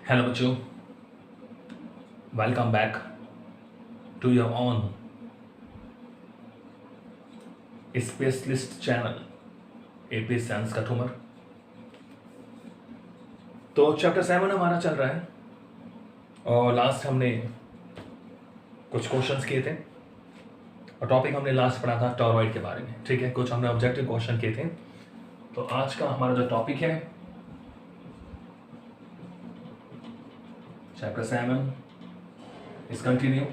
Hello बच्चों, welcome back to your on specialist channel AP science का ठूमर। तो चैप्टर 7 हमारा चल रहा है और लास्ट हमने कुछ क्वेश्चंस किए थे और टॉपिक हमने लास्ट पढ़ा था टॉरॉइड के बारे में। ठीक है, कुछ हमने ऑब्जेक्टिव क्वेश्चन किए थे। तो आज का हमारा जो टॉपिक है चैप्टर 7 इज कंटिन्यू।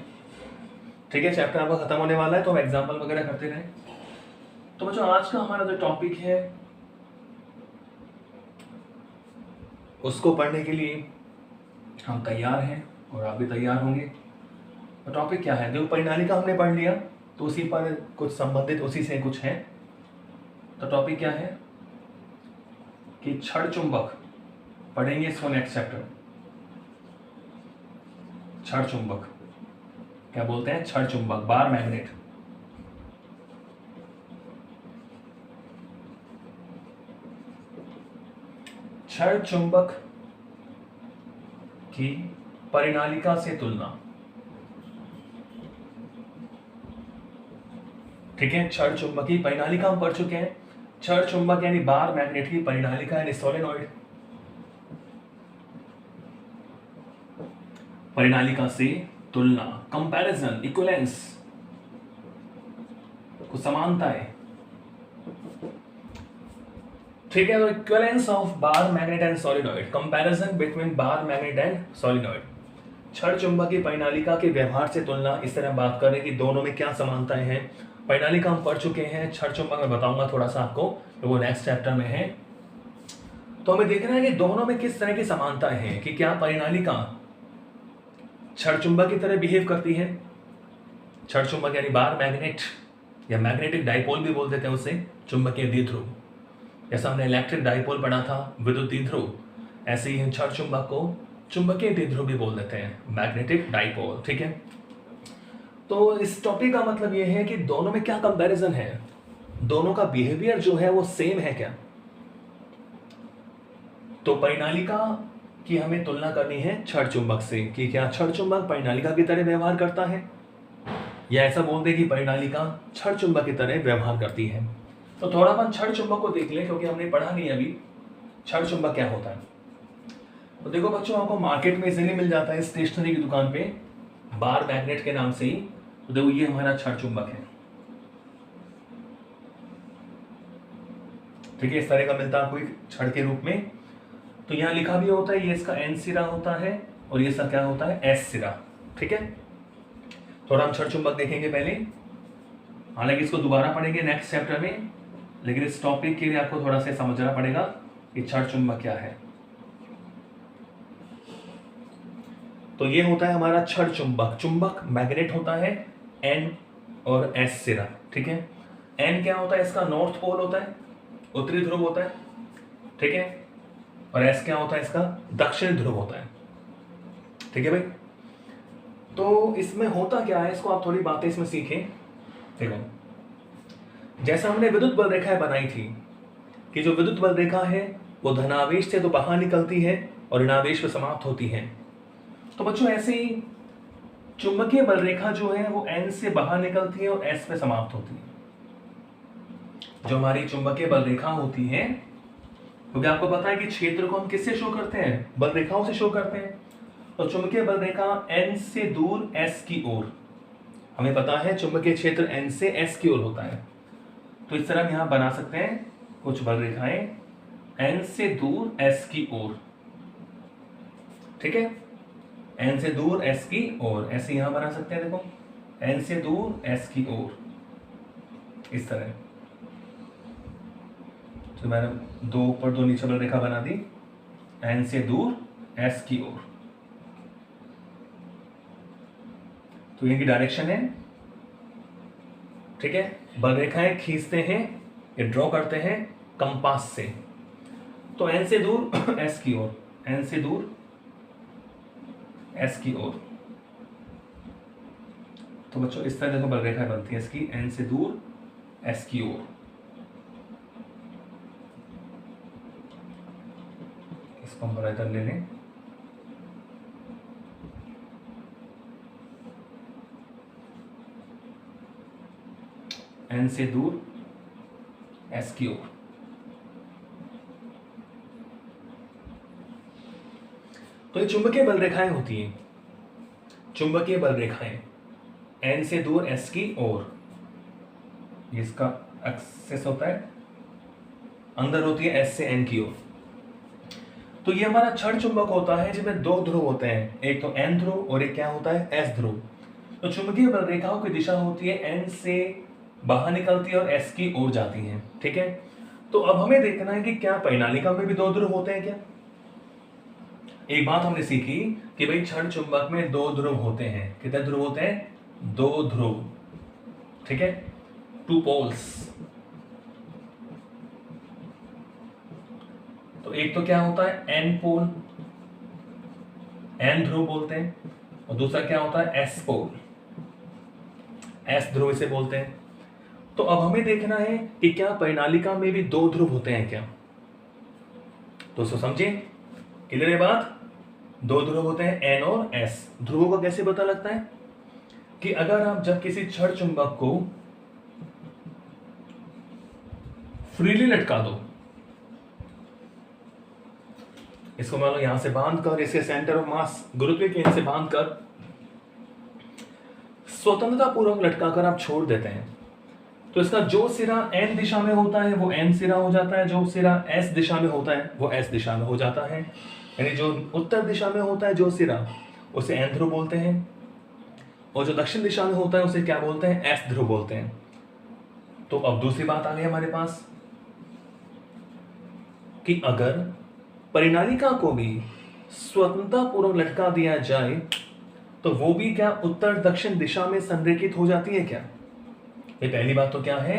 ठीक है, चैप्टर आपका खत्म होने वाला है तो हम एग्जाम्पल वगैरह करते रहें। तो बच्चों आज का हमारा जो टॉपिक है उसको पढ़ने के लिए हम तैयार हैं और आप भी तैयार होंगे। तो टॉपिक क्या है, जो परिणालिका हमने पढ़ लिया तो उसी पर कुछ संबंधित उसी से कुछ है। तो टॉपिक क्या है कि छड़ चुंबक पढ़ेंगे इसको नेक्स्ट चैप्टर। छड़ चुंबक क्या बोलते हैं, छड़ चुंबक, बार मैग्नेट। छड़ चुंबक की परिणालिका से तुलना। ठीक है, छड़ चुंबक की परिणालिका हम पढ़ चुके हैं। छड़ चुंबक यानी बार मैग्नेट की परिणालिका यानी सोलेनॉइड, परिणालिका से तुलना, कंपैरिजन, इक्विवेलेंस, कुछ समानताएं। ठीक है, तो equivalence of bar magnet and solenoid, comparison between bar magnet and solenoid. छड़ चुंबक की परिणालिका के व्यवहार से तुलना, इस तरह बात करें कि दोनों में क्या समानताएं हैं। परिणालिका हम पढ़ चुके हैं, छड़ चुंबक मैं बताऊंगा थोड़ा सा आपको, तो वो नेक्स्ट चैप्टर में है। तो हमें देखना है कि दोनों में किस तरह की समानताएं हैं, कि क्या परिणालिका छड़ चुंबक की तरह बिहेव करती है। छड़ चुंबक यानी बार मैग्नेट या मैग्नेटिक डाइपोल भी बोल देते हैं उसे, चुंबकीय द्विध्रुव। जैसा हमने इलेक्ट्रिक डाइपोल पढ़ा था, विद्युत द्विध्रुव, ऐसे ही छड़ चुंबक को चुंबकीय द्विध्रुव भी बोल देते हैं, मैग्नेटिक डाइपोल। ठीक है, तो इस टॉपिक का मतलब यह है कि दोनों में क्या कंपैरिजन है, दोनों का बिहेवियर जो है वो सेम है क्या। तो परिणालिका की हमें तुलना करनी है छड़ चुंबक से, कि क्या छड़ चुंबक परिणालिका की तरह व्यवहार करता है, या ऐसा बोल दे कि परिणालिका छड़ चुंबक की तरह व्यवहार करती है। तो थोड़ा अपन छड़ चुंबक को देख लें, क्योंकि हमने पढ़ा नहीं अभी छड़ चुंबक क्या होता है। तो देखो बच्चों, आपको मार्केट में इजीली मिल जाता है स्टेशनरी की दुकान पे, बार मैग्नेट के नाम से ही। तो देखो ये हमारा छड़ चुंबक है। ठीक है, इस तरह का मिलता है आपको एक छड़ के रूप में। तो यहाँ लिखा भी होता है, ये इसका एन सिरा होता है और ये इसका क्या होता है, एस सिरा। ठीक है, थोड़ा हम छड़ चुंबक देखेंगे पहले, हालांकि इसको दोबारा पढ़ेंगे नेक्स्ट चैप्टर में, लेकिन इस टॉपिक के लिए आपको थोड़ा सा समझना पड़ेगा कि छड़ चुंबक क्या है। तो ये होता है हमारा छड़ चुंबक। चुंबक मैग्नेट होता है एन और एस सिरा। ठीक है, एन क्या होता है, इसका नॉर्थ पोल होता है, उत्तरी ध्रुव होता है। ठीक है, और एस क्या होता है, इसका दक्षिण ध्रुव होता है। ठीक है भाई, तो इसमें होता क्या है, इसको आप थोड़ी बातें इसमें सीखें। देखो, जैसा हमने विद्युत बल रेखाएं बनाई थी कि जो विद्युत बल रेखा है वो धनावेश से तो बाहर निकलती है और ऋणावेश पर समाप्त होती है। तो बच्चों ऐसे ही चुंबकीय बल रेखा जो है वो एन से बाहर निकलती है और एस पे समाप्त होती है। जो हमारी चुंबकीय बल रेखा होती है, क्योंकि आपको पता है कि क्षेत्र को हम किससे शो करते हैं, बल रेखाओं से शो करते हैं। तो चुंबकीय बल रेखा एन से दूर एस की ओर, हमें पता है चुंबकीय क्षेत्र एन से एस की ओर होता है। तो इस तरह हम यहां बना सकते हैं कुछ बल रेखाएं एन से दूर एस की ओर। ठीक है, एन से दूर एस की ओर, ऐसे यहां बना सकते हैं। देखो, एन से दूर एस की ओर, इस तरह। तो मैंने दो ऊपर दो नीचे बल रेखा बना दी, एन से दूर एस की ओर। तो इनकी डायरेक्शन है। ठीक है, बल रेखाएं खींचते हैं या ड्रॉ करते हैं कंपास से। तो एन से दूर एस की ओर, एन से दूर एस की ओर। तो बच्चों इस तरह देखो बल रेखाएं बनती है इसकी, एन से दूर एस की ओर। इसको हम इधर ले लें, एन से दूर एस की ओर। तो ये चुंबकीय बल रेखाएं होती हैं, चुंबकीय बल रेखाएं एन से दूर एस की ओर, इसका एक्सेस होता है, अंदर होती है एस से एन की ओर। तो ये हमारा क्षण चुंबक होता है जिसमें दो ध्रुव होते हैं, एक तो एन ध्रुव और एक क्या होता है, एस ध्रुव। तो चुंबकीय बल रेखाओं की दिशा होती है एन से बाहर निकलती है और एस की ओर जाती है, ठीक है। तो अब हमें देखना है कि क्या परिनालिका में भी दो ध्रुव होते हैं क्या। एक बात हमने सीखी कि भाई क्षण चुंबक में दो ध्रुव होते हैं। कितने ध्रुव होते हैं, दो ध्रुव, ठीक है, टू पोल्स। तो एक तो क्या होता है एन पोल, एन ध्रुव बोलते हैं, और दूसरा क्या होता है एस पोल, एस ध्रुव इसे बोलते हैं। तो अब हमें देखना है कि क्या परिनालिका में भी दो ध्रुव होते हैं क्या। दोस्तों समझे, क्लियर है बात, दो ध्रुव होते हैं एन और एस। ध्रुवों का कैसे पता लगता है कि अगर आप जब किसी क्षण चुंबक को फ्रीली लटका दो, इसको मान लो यहां से बांध कर, इसके सेंटर ऑफ मास गुरुत्व केंद्र से बांध कर स्वतंत्रता पूर्वक लटकाकर आप छोड़ देते हैं, तो इसका जो सिरा एन दिशा में होता है वो एन सिरा हो जाता है, जो सिरा एस दिशा में होता है वो एस दिशा में हो जाता है। यानी जो उत्तर दिशा में होता है जो सिरा, उसे एन ध्रुव बोलते हैं, और जो दक्षिण दिशा में होता है उसे क्या बोलते हैं, एस ध्रुव बोलते हैं। तो अब दूसरी बात आ गई हमारे पास कि अगर परिनालिका को भी स्वतंत्रता पूर्वक लटका दिया जाए तो वो भी क्या उत्तर दक्षिण दिशा में संरेखित हो जाती है क्या। ये पहली बात तो क्या है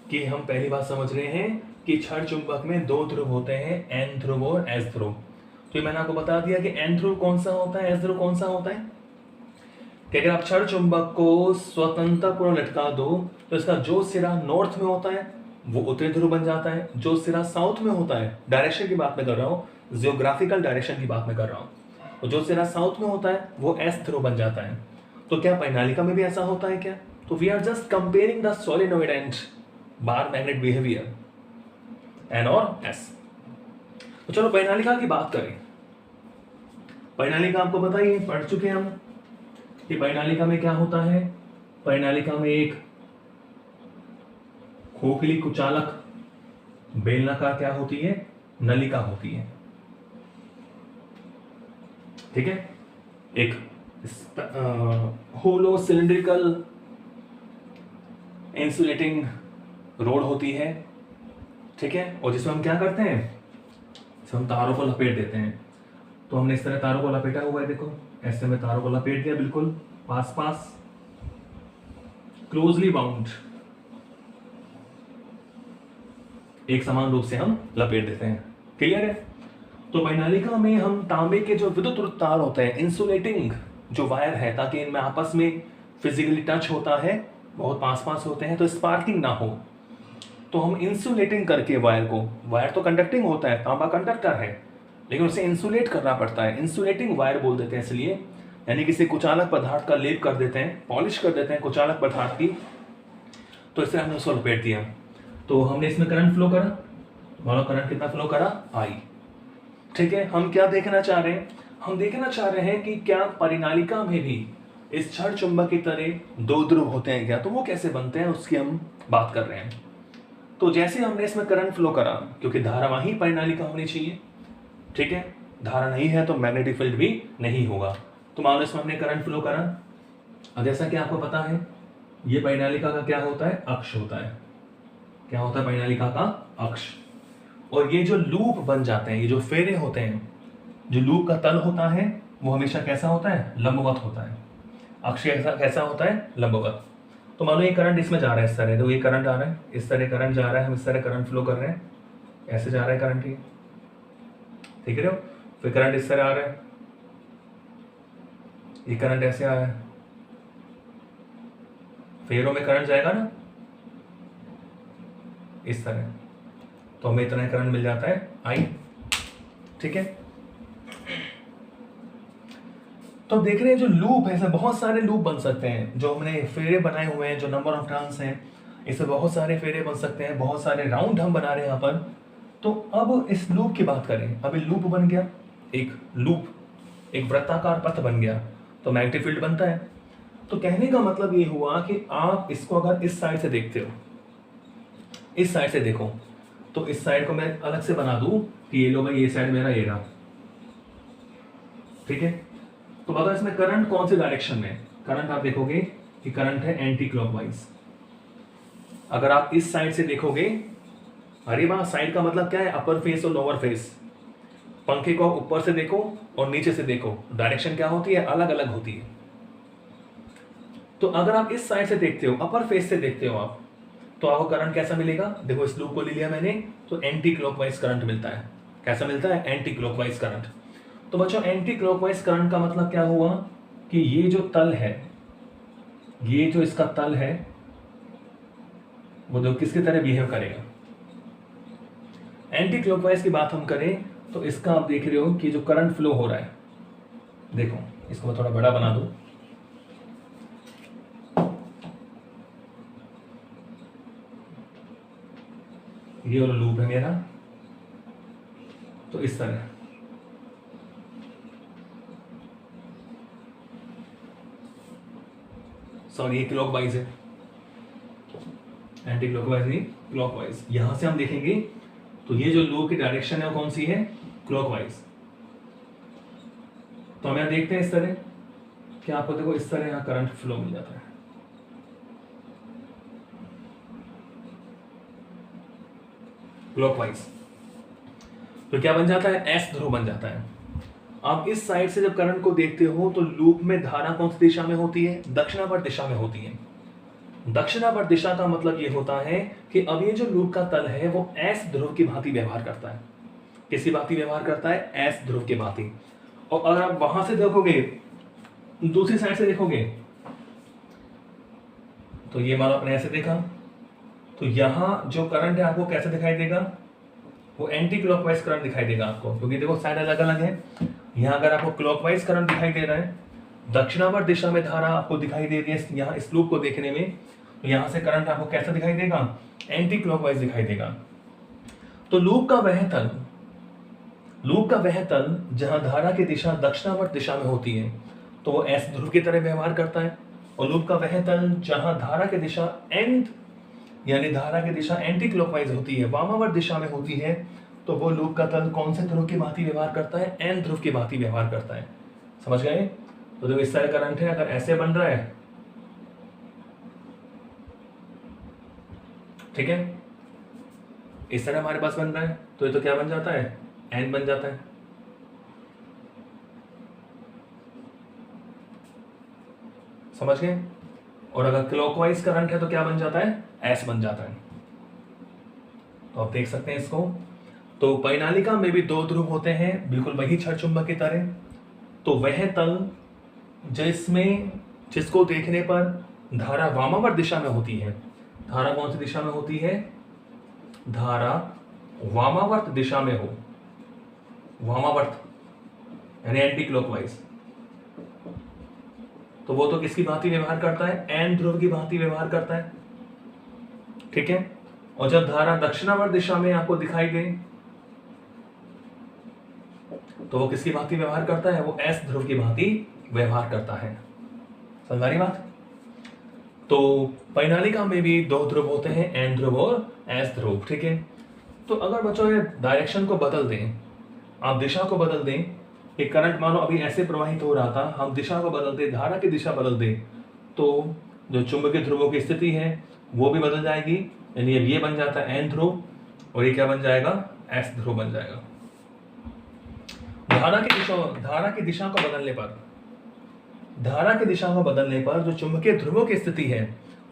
कि हम पहली बात समझ रहे हैं कि क्षण चुंबक में दो ध्रुव होते हैं, एन ध्रुव और एस ध्रुव। तो ये मैंने आपको बता दिया कि एन ध्रुव कौन सा होता है, एस ध्रुव कौन सा होता है। कि अगर आप क्षण चुंबक को स्वतंत्रता पूर्वक लटका दो तो इसका जो सिरा नॉर्थ में होता है वो उत्तरी ध्रुव बन जाता है, जो सिरा साउथ में होता है, डायरेक्शन की बात में कर रहा हूँ, जियोग्राफिकल डायरेक्शन की बात में कर रहा हूँ, और जो सिरा साउथ में होता है वो एस ध्रुव बन जाता है। तो क्या परिनालिका में भी ऐसा होता है क्या। तो we are just comparing the solenoid and bar magnet behaviour N और एस। तो चलो परिनालिका की बात करें। परिनालिका आपको पता ही है, पढ़ चुके हैं हम कि परिनालिका में क्या होता है। परिनालिका में एक खोखली कुचालक बेलनाकार क्या होती है, नलिका होती है, ठीक है। एक होलो सिलिंड्रिकल इंसुलेटिंग रोड होती है, ठीक है, और जिसमें हम क्या करते हैं, हम तारों को लपेट देते हैं। तो हमने इस तरह तारों को लपेटा हुआ है, देखो ऐसे में तारों को लपेट दिया, बिल्कुल पास पास क्लोजली बाउंड, एक समान रूप से हम लपेट देते हैं, क्लियर है। तो परिनालिका में हम तांबे के जो विद्युत तार होते हैं, इंसुलेटिंग जो वायर है, ताकि इनमें आपस में फिजिकली टच होता है, बहुत पास पास होते हैं तो स्पार्किंग ना हो, तो हम इंसुलेटिंग करके वायर को, वायर तो कंडक्टिंग होता है, तांबा कंडक्टर है, लेकिन उसे इंसुलेट करना पड़ता है, इंसुलेटिंग वायर बोल देते हैं इसलिए। यानी किसी कुचालक पदार्थ का लेप कर देते हैं, पॉलिश कर देते हैं कुचालक पदार्थ की, तो इससे हमने उसको लपेट दिया। तो हमने इसमें करंट फ्लो करा, मानो करंट कितना फ्लो करा, आई, ठीक है। हम क्या देखना चाह रहे हैं, हम देखना चाह रहे हैं कि क्या परिनालिका में भी इस क्षण चुंबक की तरह दो ध्रुव होते हैं क्या, तो वो कैसे बनते हैं उसकी हम बात कर रहे हैं। तो जैसे हमने इसमें करंट फ्लो करा, क्योंकि धारावाही परिनालिका होनी चाहिए, ठीक है, धारा नहीं है तो मैग्नेटिक फील्ड भी नहीं होगा। तो मान लो इसमें हमने करंट फ्लो करा, अब जैसा कि आपको पता है ये परिनालिका का क्या होता है, अक्ष होता है। क्या होता है परिनालिका का अक्ष। और ये जो लूप बन जाते हैं, ये जो फेरे होते हैं, जो लूप का तल होता है वो हमेशा कैसा होता है, लंबवत होता है। अक्ष कैसा होता है, लंबवत। तो मान लो ये करंट इसमें जा रहा है इस तरह, तो ये करंट आ रहा है, इस तरह करंट जा रहा है, हम इस तरह करंट फ्लो कर रहे हैं, ऐसे जा रहा है करंट, ही ठीक है। फिर करंट इस तरह आ रहा है, ये करंट ऐसे आ रहा है, फेरों में करंट जाएगा ना इस तरह, तो हमें इतना करंट मिल जाता है आई, ठीक है। तो देख रहे हैं जो लूप है, ऐसे बहुत सारे लूप बन सकते हैं, जो हमने फेरे बनाए हुए हैं, जो नंबर ऑफ टर्न्स हैं, इससे बहुत सारे फेरे बन सकते हैं, बहुत सारे राउंड हम बना रहे हैं यहाँ पर। तो अब इस लूप की बात करें, अब लूप बन गया, एक लूप, एक वृत्ताकार पथ बन गया, तो मैग्नेटिक फील्ड बनता है। तो कहने का मतलब ये हुआ कि आप इसको अगर इस साइड से देखते हो, इस साइड से देखो, तो इस साइड को मैं अलग से बना दूं कि ये लो भाई, ये साइड मेरा ये रहा, ठीक है। तो बताओ इसमें करंट कौन सी डायरेक्शन में है? करंट आप देखोगे कि करंट है एंटी क्लॉकवाइज। अगर आप इस साइड से देखोगे, अरे वाह, साइड का मतलब क्या है? अपर फेस और लोअर फेस। पंखे को ऊपर से देखो और नीचे से देखो, डायरेक्शन क्या होती है? अलग अलग होती है। तो अगर आप इस साइड से देखते हो, अपर फेस से देखते हो आप, तो आपको करंट कैसा मिलेगा? देखो, इस लूप को ले लिया मैंने, तो एंटी क्लॉकवाइज करंट मिलता है। कैसा मिलता है? Anti clockwise current. तो बच्चों, एंटी क्लॉकवाइज करंट का मतलब क्या हुआ कि ये जो तल है, ये जो इसका तल है, वो देखो किसकी तरह बिहेव करेगा। एंटी क्लॉकवाइज की बात हम करें तो इसका आप देख रहे हो कि जो करंट फ्लो हो रहा है, देखो इसको मैं थोड़ा बड़ा बना दूं, ये वाला लूप है मेरा, तो इस तरह सॉरी, ये क्लॉकवाइज है, एंटी क्लॉकवाइज नहीं, क्लॉकवाइज। यहां से हम देखेंगे तो ये जो लूप की डायरेक्शन है वो कौन सी है? क्लॉकवाइज। तो हम यहां देखते हैं इस तरह, क्या आपको देखो इस तरह यहां करंट फ्लो मिल जाता है, क्लॉकवाइज। तो क्या बन जाता है? एस ध्रुव बन जाता है। आप इस साइड से जब करंट को देखते हो तो लूप में धारा कौन सी दिशा में होती है? दक्षिणावर्त दिशा में होती है। दक्षिणावर्त दिशा का मतलब ये होता है कि अब ये जो लूप का तल है वो एस ध्रुव की भांति व्यवहार करता है। किसी भांति व्यवहार करता है? एस ध्रुव की भांति। और अगर आप वहां से देखोगे, दूसरी साइड से देखोगे, तो ये मान आपने ऐसे देखा, तो यहां जो करंट है आपको कैसे दिखाई देगा? वो एंटी क्लॉकवाइज करंट दिखाई देगा आपको, क्योंकि देखो साइड अलग अलग है। यहां अगर आपको क्लॉकवाइज करंट दिखाई दे रहा है, दक्षिणावर्त दिशा में धारा आपको दिखाई दे रही है यहाँ इस लूप को देखने में, तो यहां से करंट आपको कैसा दिखाई देगा? एंटी क्लॉकवाइज दिखाई देगा। तो लूप का वह तल जहां धारा की दिशा दक्षिणावर्त दिशा में होती है तो वो एस ध्रुव की तरह व्यवहार करता है, और लूप का वह तल जहां धारा की दिशा यानी धारा की दिशा एंटी क्लॉकवाइज होती है, वामावर्त दिशा में होती है, तो वो लूप का तल कौन से ध्रुव की भांति व्यवहार करता है? एन ध्रुव की भांति व्यवहार करता है। समझ गए? तो जो इस तरह करंट है, अगर ऐसे बन रहा है, ठीक है, इस तरह हमारे पास बन रहा है, तो ये तो क्या बन जाता है? एन बन जाता है। समझ गए? और अगर क्लॉकवाइज करंट है तो क्या बन जाता है? एस बन जाता है। तो आप देख सकते हैं इसको। तो परिनालिका में भी दो ध्रुव होते हैं, बिल्कुल वही छड़ चुंबक की तरह। तो वह तल जिसको देखने पर धारा वामावर्त दिशा में होती है, धारा कौन सी दिशा में होती है? धारा वामावर्त दिशा में हो, वामावर्त यानी एंटी क्लॉकवाइज, तो वो तो किसकी भांति व्यवहार करता है? एन ध्रुव की भांति व्यवहार करता है, ठीक है। और जब धारा दक्षिणावर्त दिशा में आपको दिखाई दे तो वो किसकी भांति व्यवहार करता है? वो एस ध्रुव की भांति व्यवहार करता है। समझ आ रही बात? तो परिनालिका में भी दो ध्रुव होते हैं, एन ध्रुव और एस ध्रुव, ठीक है। तो अगर बच्चों ये डायरेक्शन को बदल दें, आप दिशा को बदल दें, कि करंट मानो अभी ऐसे प्रवाहित हो रहा था, हम दिशा को बदल दें, धारा की दिशा बदल दें, तो जो चुंबकीय ध्रुवों की स्थिति है वो भी बदल जाएगी, यानी अब ये बन जाता है एन ध्रुव और ये क्या बन जाएगा? एस ध्रुव बन जाएगा। धारा की दिशा को बदलने पर जो चुंबकीय ध्रुवों की स्थिति है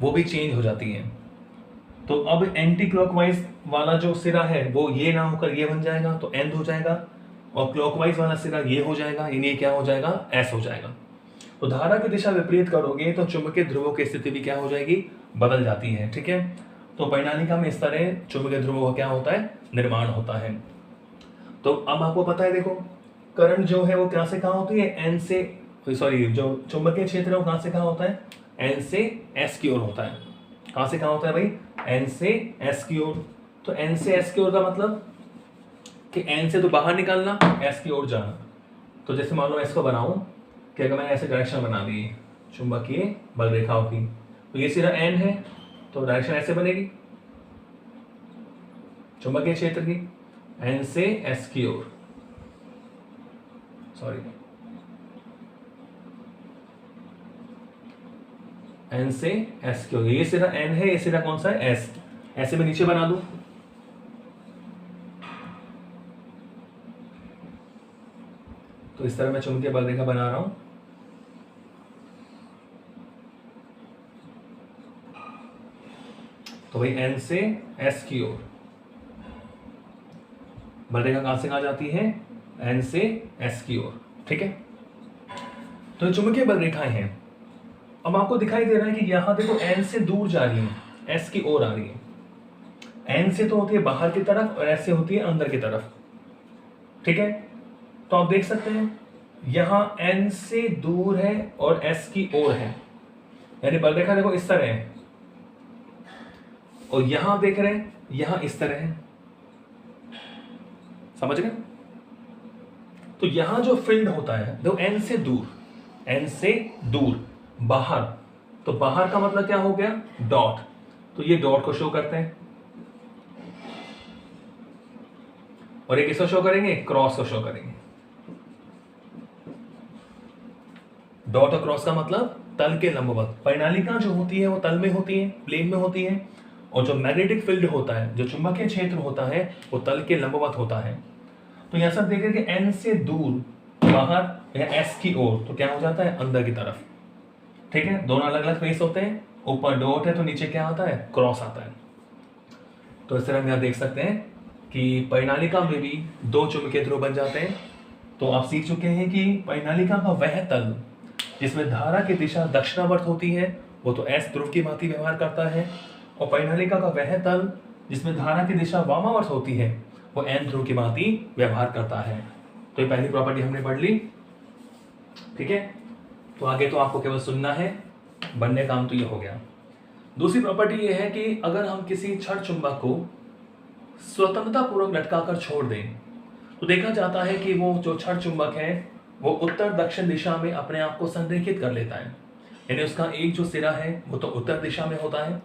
वो भी चेंज हो जाती है। तो अब एंटी क्लॉकवाइज वाला जो सिरा है वो ये ना होकर ये बन जाएगा, तो एन हो जाएगा, और क्लॉकवाइज वाला सिरा ये हो जाएगा, यानी क्या हो जाएगा? एस हो जाएगा। तो धारा की दिशा विपरीत करोगे तो चुंबकीय ध्रुवों की स्थिति भी क्या हो जाएगी? बदल जाती है, ठीक है। तो परिनालिका में इस तरह चुंबकीय ध्रुवों का क्या होता है? निर्माण होता है। तो अब आपको पता है, देखो करंट जो है वो कहां से कहां होती है? एन से, सॉरी, जो चुंबकीय क्षेत्र है वो कहां से कहां होता है? एन से एस की ओर होता है। कहाँ से कहाँ होता है भाई? एन से एस की ओर। तो एन से एस की ओर का मतलब कि एन से तो बाहर निकालना, एस की ओर जाना। तो जैसे मान लो इसको बनाऊं कि अगर मैंने ऐसे डायरेक्शन बना दी चुंबकीय बल रेखाओं की, तो ये सिरा एन है तो डायरेक्शन ऐसे बनेगी चुंबकीय क्षेत्र की, एन से एस की ओर, सॉरी एन से एस की ओर। ये सिरा एन है, ये सिरा कौन सा है? एस। ऐसे मैं नीचे बना दूं तो इस तरह मैं चुंबकीय बल रेखा बना रहा हूं। तो भाई एन से एस की ओर बल रेखा कहां से कहां जाती है? एन से एस की ओर, ठीक है। तो ये चुंबकीय बल रेखाएं हैं। अब आपको दिखाई दे रहा है कि यहां देखो एन से दूर जा रही है, एस की ओर आ रही है। एन से तो होती है बाहर की तरफ और एस से होती है अंदर की तरफ, ठीक है। तो आप देख सकते हैं यहां एन से दूर है और एस की ओर है, यानी बल रेखा देखो इस तरह है, और यहां देख रहे हैं यहां इस तरह है, समझ गए? तो यहां जो फील्ड होता है देखो एन से दूर, एन से दूर बाहर, तो बाहर का मतलब क्या हो गया? डॉट। तो ये डॉट को शो करते हैं, और ये किसको शो करेंगे? क्रॉस को शो करेंगे। डॉट और क्रॉस का मतलब तल के लंबवत। परिनालिका जो होती है वो तल में होती है, प्लेन में होती है, और जो मैग्नेटिक फील्ड होता है, जो चुंबकीय क्षेत्र होता है, वो तल के लंबवत होता है। तो यहां सब देखें कि एन से दूर बाहर या एस की ओर, तो क्या हो जाता है? अंदर की तरफ, ठीक है। दोनों अलग अलग फेस होते हैं, ऊपर डॉट है तो नीचे क्या आता है? क्रॉस आता है। तो इस तरह हम यहां देख सकते हैं कि परिनालिका में भी दो चुंबकीय ध्रुव बन जाते हैं। तो आप सीख चुके हैं कि परिनालिका का वह तल जिसमें धारा की दिशा दक्षिणावर्त होती है वो तो एस ध्रुव की भांति व्यवहार करता है, और परिनालिका का वह तल जिसमें धारा की दिशा वामावर्त होती है वो एन ध्रुव की भांति व्यवहार करता है। तो ये पहली प्रॉपर्टी हमने पढ़ ली, ठीक है। तो आगे तो आपको केवल सुनना है, बनने काम तो ये हो गया। दूसरी प्रॉपर्टी ये है कि अगर हम किसी छड़ चुंबक को स्वतंत्रता पूर्वक लटकाकर छोड़ दें तो देखा जाता है कि वो जो छड़ चुंबक है वो उत्तर दक्षिण दिशा में अपने आप को संरेखित कर लेता है, यानी उसका एक जो सिरा है वो तो उत्तर दिशा में होता है,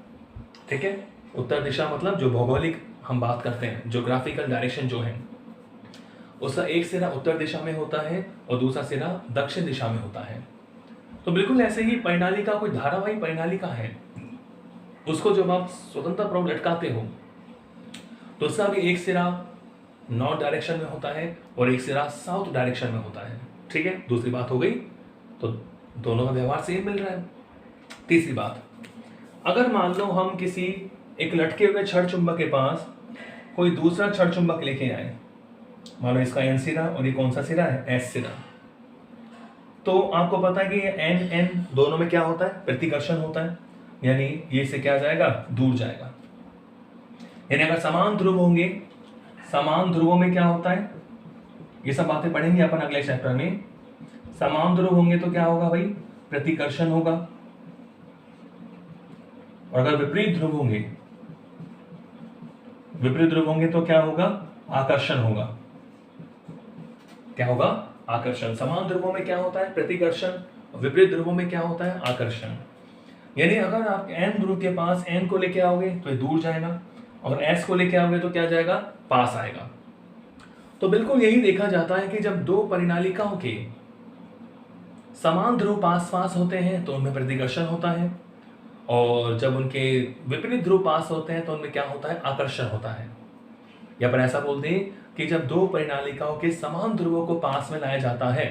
ठीक है। उत्तर दिशा मतलब जो भौगोलिक हम बात करते हैं, ज्योग्राफिकल डायरेक्शन जो है, उसका एक सिरा उत्तर दिशा में होता है और दूसरा सिरा दक्षिण दिशा में होता है। तो बिल्कुल ऐसे ही परिनालिका कोई धारावाही परिनालिका है, उसको जब आप स्वतंत्र पूर्वक लटकाते हो तो उसका भी एक सिरा नॉर्थ डायरेक्शन में होता है और एक सिरा साउथ डायरेक्शन में होता है, ठीक है। दूसरी बात हो गई, तो दोनों का व्यवहार सेम मिल रहा है। तीसरी बात, अगर मान लो हम किसी एक लटके हुए छड़ चुंबक के पास कोई दूसरा छड़ चुंबक लेके आए, मान लो इसका एन सिरा और ये कौन सा सिरा है? एस सिरा। तो आपको पता है कि ये एन एन दोनों में क्या होता है? प्रतिकर्षण होता है, यानी ये से क्या जाएगा? दूर जाएगा। यानी अगर समान ध्रुव होंगे, समान ध्रुवों में क्या होता है? ये सब बातें पढ़ेंगे अपन अगले चैप्टर में। समान ध्रुव होंगे तो क्या होगा भाई? प्रतिकर्षण होगा। और अगर विपरीत ध्रुव होंगे, विपरीत ध्रुव होंगे तो क्या होगा? आकर्षण होगा। क्या होगा? आकर्षण। समान ध्रुवों में क्या होता है? प्रतिकर्षण। विपरीत ध्रुवों में क्या होता है? आकर्षण। यानी अगर आप एन ध्रुव के पास एन को लेके आओगे तो ये दूर जाएगा, और एस को लेके आओगे तो क्या जाएगा? पास आएगा। तो बिल्कुल यही देखा जाता है कि जब दो परिनालिकाओं के समान ध्रुव पास पास होते हैं तो उनमें प्रतिकर्षण होता है, और जब उनके विपरीत ध्रुव पास होते हैं तो उनमें क्या होता है? आकर्षण होता है। या पर ऐसा बोलते हैं कि जब दो परिनालिकाओं के समान ध्रुवों को पास में लाया जाता है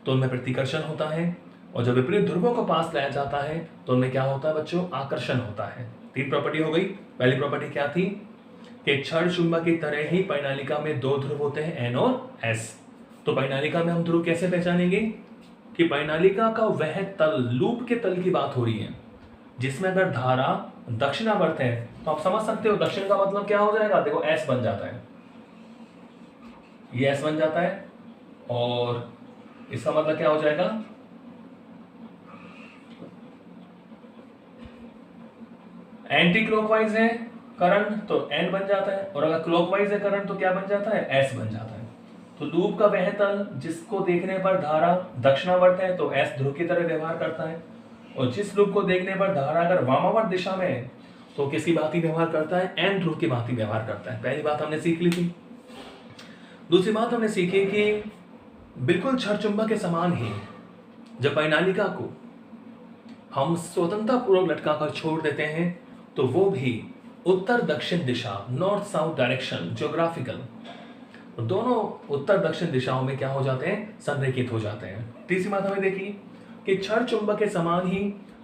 तो उनमें प्रतिकर्षण होता है, और जब विपरीत ध्रुवों को पास लाया जाता है तो उनमें क्या होता है बच्चों? आकर्षण होता है। तीन प्रॉपर्टी हो गई। पहली प्रॉपर्टी क्या थी? कि क्षण चुंबक की तरह ही परिनालिका में दो ध्रुव होते हैं, एन और एस। तो परिनालिका में हम ध्रुव कैसे पहचानेंगे? कि परिनालिका का वह तल, लूप के तल की बात हो रही है, जिसमें अगर धारा दक्षिणावर्त है तो आप समझ सकते हो दक्षिण का मतलब क्या हो जाएगा? देखो एस बन जाता है, ये एस बन जाता है, और इसका मतलब क्या हो जाएगा? एंटी क्लॉकवाइज है करंट तो एन बन जाता है, और अगर क्लॉकवाइज है करंट तो क्या बन जाता है, एस बन जाता है। तो लूप का वह तल जिसको देखने पर धारा दक्षिणावर्त है तो एस ध्रुव की तरह व्यवहार करता है, और जिस लूप को देखने पर धारा अगर वामावर्त दिशा में है तो किसकी भांति व्यवहार करता है, एन ध्रुव की भांति व्यवहार करता है। पहली बात हमने सीख ली थी। दूसरी बात हमने सीखी कि बिल्कुल छड़ चुंबक के समान ही जब परिनालिका को हम स्वतंत्रता पूर्वक लटका कर छोड़ देते हैं तो वो भी उत्तर दक्षिण दिशा, नॉर्थ साउथ डायरेक्शन, ज्योग्राफिकल, दोनों उत्तर दक्षिण दिशाओं में क्या हो जाते हैं, संरेखित हो जाते हैं। तीसरी बात हमें देखी कि छड़ चुंबक के समान ही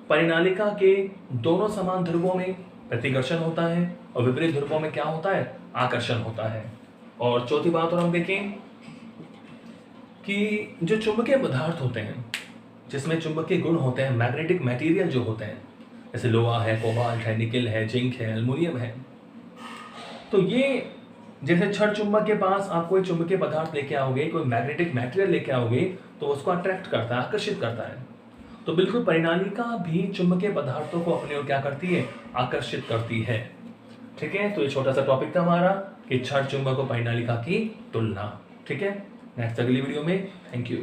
परिनालिका के दोनों समान ध्रुवों में प्रतिकर्षण होता है और विपरीत ध्रुवों में क्या होता है, आकर्षण होता है। और चौथी बात और हम देखें कि जो चुंबकीय पदार्थ होते हैं जिसमें चुंबकीय गुण होते हैं, मैग्नेटिक मटेरियल जो होते हैं, जैसे लोहा है, कोबाल्ट है, निकेल है, जिंक है, एल्युमिनियम है, तो ये जैसे छड़ चुंबक के पास आप कोई चुंबकीय पदार्थ लेके आओगे, कोई मैग्नेटिक मटेरियल लेके आओगे तो उसको अट्रैक्ट करता है, आकर्षित करता है। तो बिल्कुल परिनालिका भी चुंबकीय पदार्थों को अपनी ओर क्या करती है, आकर्षित करती है। ठीक है, तो ये छोटा सा टॉपिक था हमारा कि छड़ चुंबक और परिनालिका की तुलना। ठीक है, नेक्स्ट अगली वीडियो में। Thank you.